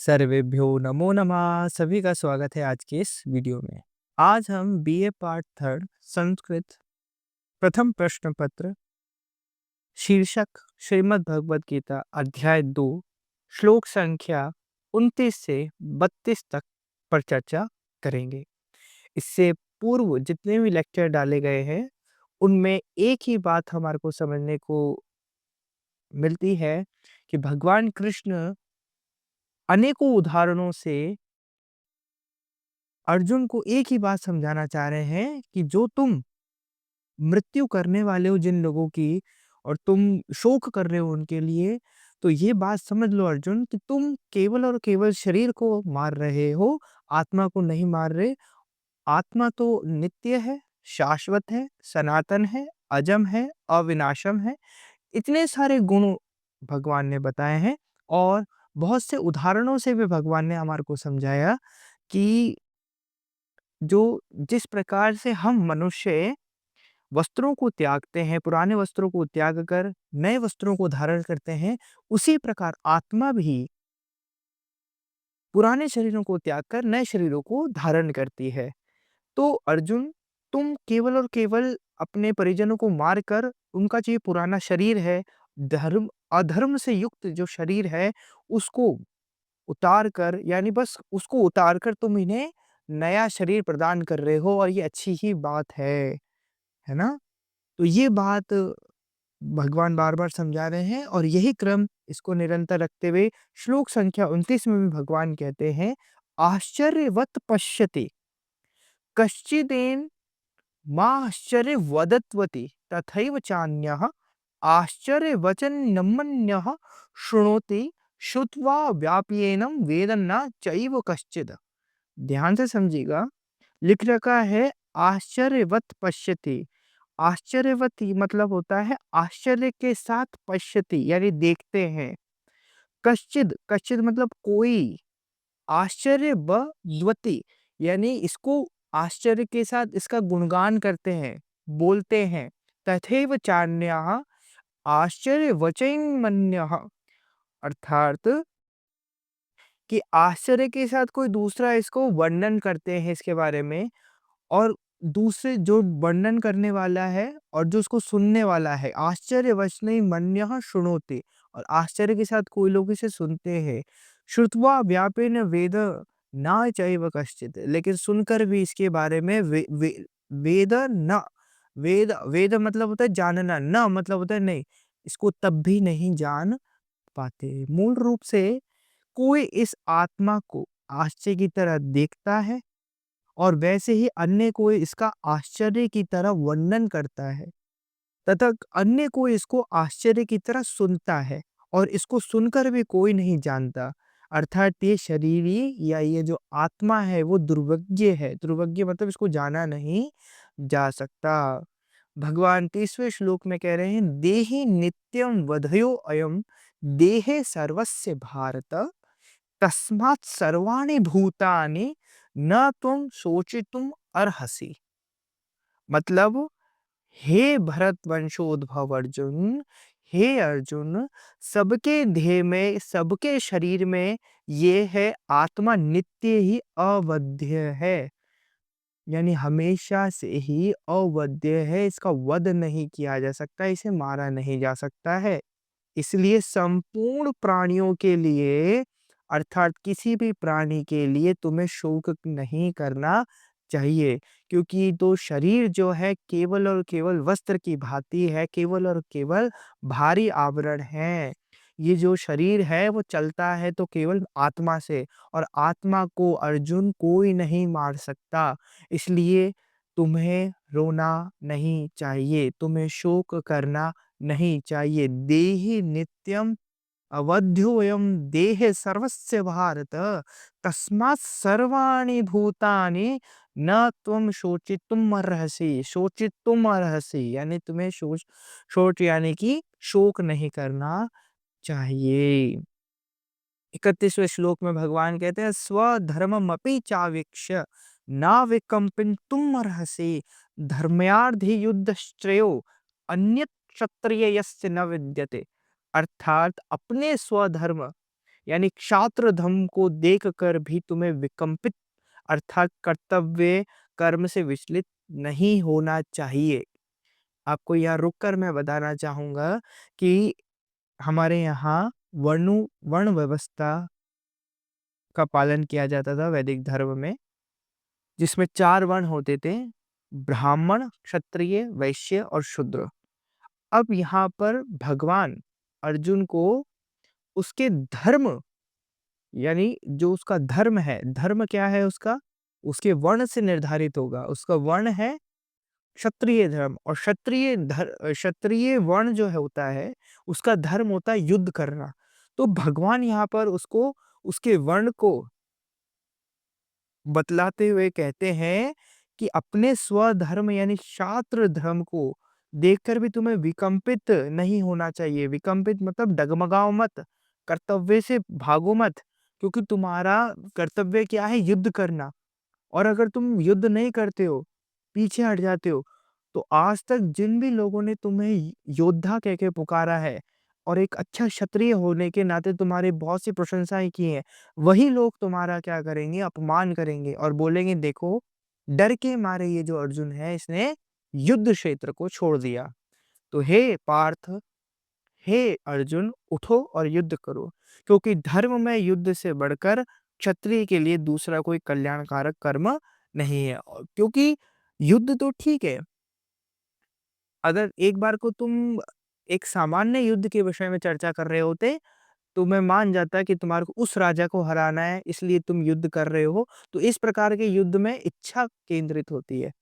सर्वेभ्यो नमो नमः। सभी का स्वागत है आज के इस वीडियो में। आज हम बीए पार्ट थर्ड संस्कृत प्रथम प्रश्न पत्र शीर्षक श्रीमद् भगवद गीता अध्याय 2 श्लोक संख्या 29 से 32 तक पर चर्चा करेंगे। इससे पूर्व जितने भी लेक्चर डाले गए हैं उनमें एक ही बात हमारे को समझने को मिलती है कि भगवान कृष्ण अनेकों उदाहरणों से अर्जुन को एक ही बात समझाना चाह रहे हैं कि जो तुम मृत्यु करने वाले हो जिन लोगों की और तुम शोक कर रहे हो उनके लिए, तो ये बात समझ लो अर्जुन कि तुम केवल और केवल शरीर को मार रहे हो, आत्मा को नहीं मार रहे। आत्मा तो नित्य है, शाश्वत है, सनातन है, अजम है, अविनाशम है। इतने सारे गुण भगवान ने बताए हैं और बहुत से उदाहरणों से भी भगवान ने हमारे को समझाया कि जो जिस प्रकार से हम मनुष्य वस्त्रों को त्यागते हैं, पुराने वस्त्रों को त्याग कर नए वस्त्रों को धारण करते हैं, उसी प्रकार आत्मा भी पुराने शरीरों को त्याग कर नए शरीरों को धारण करती है। तो अर्जुन, तुम केवल और केवल अपने परिजनों को मारकर उनका जो ये पुराना शरीर है, धर्म अधर्म से युक्त जो शरीर है, उसको उतार कर यानी बस उसको उतार कर तुम इन्हें नया शरीर प्रदान कर रहे हो और ये अच्छी ही बात है ना? तो ये बात भगवान बार-बार समझा रहे हैं और यही क्रम इसको निरंतर रखते हुए श्लोक संख्या 29 में भी भगवान कहते हैं, आश्चर्यवत् पश्यति कश्चिदेन माश्चर्यवदत्वति तथैव चान्यः आश्चर्यवचनमन्यः शृणोति श्रुत्वा व्याप्येनं वेद न चैव कश्चित्। ध्यान से समझिएगा, लिख रखा है आश्चर्यवत् पश्यति। आश्चर्यवती मतलब होता है आश्चर्य के साथ पश्यति यानी देखते हैं। कश्चिद कश्चिद मतलब कोई, आश्चर्य द्वती यानी इसको आश्चर्य के साथ इसका गुणगान करते हैं, बोलते हैं। तथैव चान्याः आश्चर्यवचैन्मन्यः अर्थात कि आश्चर्य के साथ कोई दूसरा इसको वर्णन करते हैं इसके बारे में और दूसरे जो वर्णन करने वाला है और जो उसको सुनने वाला है, आश्चर्यवचनैर्मन्यः शृणोति और आश्चर्य के साथ कोई लोग इसे सुनते हैं। श्रुत्वा व्यापेन वेद न चैव कश्चित्, लेकिन सुनकर भी इसके बारे में वेद न, वेद मतलब होता है जानना, न मतलब होता है नहीं, इसको तब भी नहीं जान पाते। मूल रूप से कोई इस आत्मा को आश्चर्य की तरह देखता है और वैसे ही अन्य कोई इसका आश्चर्य की तरह वर्णन करता है तथा अन्य कोई इसको आश्चर्य की तरह सुनता है और इसको सुनकर भी कोई नहीं जानता। अर्थात ये शरीरी या ये जो आत्मा है वो दुर्भाग्य है। दुर्भाग्य मतलब इसको जाना नहीं जा सकता। भगवान 30वें श्लोक में कह रहे हैं, देहि नित्यं वधयो अयम देहे सर्वस्य भारत तस्मात् सर्वाणि भूतानि न त्वं शोचितुम अर्हसि। मतलब हे भरतवंशोद्भव अर्जुन, हे अर्जुन, सबके देह में, सबके शरीर में ये है आत्मा नित्य ही अवध्य है। यानी हमेशा से ही अवध्य है, इसका वध नहीं किया जा सकता, इसे मारा नहीं जा सकता है। इसलिए संपूर्ण प्राणियों के लिए अर्थात किसी भी प्राणी के लिए तुम्हें शोक नहीं करना चाहिए, क्योंकि तो शरीर जो है केवल और केवल वस्त्र की भांति है, केवल और केवल भारी आवरण है। ये जो शरीर है वो चलता है तो केवल आत्मा से और आत्मा को अर्जुन कोई नहीं मार सकता। इसलिए तुम्हें रोना नहीं चाहिए, तुम्हें शोक करना नहीं चाहिए। देहि नित्यम अवध्योऽयं देहे सर्वस्य भारत तस्मात् सर्वाणि भूतानि न त्वं शोचितुम् अर्हसि। शोचितुम् अर्हसि यानी तुम्हें शोच यानी कि शोक नहीं करना चाहिए। 31वें श्लोक में भगवान कहते हैं, स्वधर्ममपि चावीक्ष्य नाविकम्पितुम् अर्हसि धर्म्यार्धि युद्धश्रेयो अन्यत् क्षत्रिय यस्य न विद्यते। अर्थात अपने स्वधर्म यानी क्षात्र धर्म को देखकर भी तुम्हें विकंपित अर्थात कर्तव्य कर्म से विचलित नहीं होना चाहिए। आपको यहाँ रुक कर मैं बताना चाहूँगा कि हमारे यहाँ वर्ण व्यवस्था का पालन किया जाता था वैदिक धर्म में, जिसमें 4 वर्ण होते थे, ब्राह्मण, क्षत्रिय, वैश्य और शूद्र। अब यहाँ पर भगवान अर्जुन को उसके धर्म यानी जो उसका धर्म है, धर्म क्या है उसका? उसके वर्ण से निर्धारित होगा। उसका वर्ण है क्षत्रिय धर्म और क्षत्रिय वर्ण जो है होता है, उसका धर्म होता है युद्ध करना। तो भगवान यहाँ पर उसको उसके वर्ण को बतलाते हुए कहते हैं कि अपने स्वधर्म यानी क्षात्र धर्म को देखकर भी तुम्हें विकंपित नहीं होना चाहिए। विकंपित मतलब डगमगाओ मत, कर्तव्य से भागो मत, क्योंकि तुम्हारा कर्तव्य क्या है? युद्ध करना। और अगर तुम युद्ध नहीं करते हो, पीछे हट जाते हो, तो आज तक जिन भी लोगों ने तुम्हें योद्धा कह के पुकारा है और एक अच्छा क्षत्रिय होने के नाते तुम्हारी बहुत सी प्रशंसाएँ की हैं, वही लोग तुम्हारा क्या करेंगे? अपमान करेंगे और बोलेंगे देखो, डर के मारे ये जो अर्जुन है इसने युद्ध क्षेत्र को छोड़ दिया। तो हे पार्थ, हे अर्जुन उठो और युद्ध करो, क्योंकि धर्म में युद्ध से बढ़कर क्षत्रिय के लिए दूसरा कोई कल्याणकारक कर्म नहीं है। क्योंकि युद्ध तो ठीक है, अगर एक बार को तुम एक सामान्य युद्ध के विषय में चर्चा कर रहे होते, तो मैं मान जाता कि तुम्हारे को उस राजा को हराना है, इसलिए तुम युद्ध कर रहे हो। तो इस प्रकार के युद्ध में इच्छा केंद्रित होती है।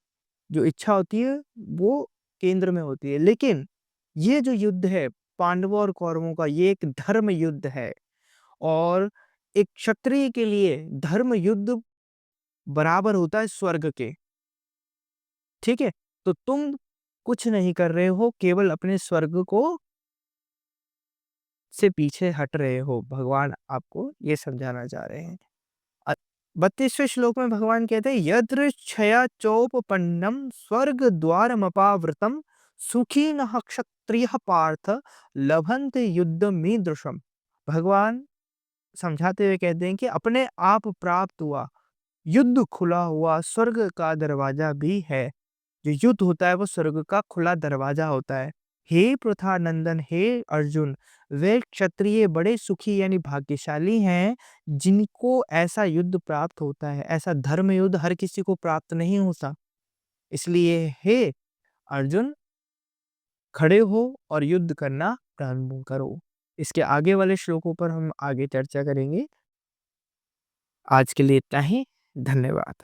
जो इच्छा होती है, वो केंद्र में होती है। लेकिन ये जो युद्ध है, पांडवों और कौरवों का, ये एक धर्म युद्ध है और एक क्षत्रिय के लिए धर्म युद्ध बराबर होता है स्वर्ग के। ठीक है? तो तुम कुछ नहीं कर रहे हो, केवल अपने स्वर्ग को से पीछे हट रहे हो। भगवान आपको ये समझाना चाह रहे हैं। अ, 32वें श्लोक में भगवान कहते हैं यदृच्छया चोपपन्नम स्वर्ग द्वारमपावृतम सुखिनः क्षत्रियः पार्थ लभन्ते युद्धमीदृशम। भगवान समझाते हुए कहते हैं कि अपने आप प्राप्त हुआ युद्ध खुला हुआ स्वर्ग का दरवाजा भी है। जो युद्ध होता है वो स्वर्ग का खुला दरवाजा होता है। हे पृथानंदन, हे अर्जुन, वे क्षत्रिय बड़े सुखी यानी भाग्यशाली हैं जिनको ऐसा युद्ध प्राप्त होता है। ऐसा धर्म युद्ध हर किसी को प्राप्त नहीं होता। इसलिए हे अर्जुन, खड़े हो और युद्ध करना प्रारंभ करो। इसके आगे वाले श्लोकों पर हम आगे चर्चा करेंगे। आज के लिए इतना ही। धन्यवाद।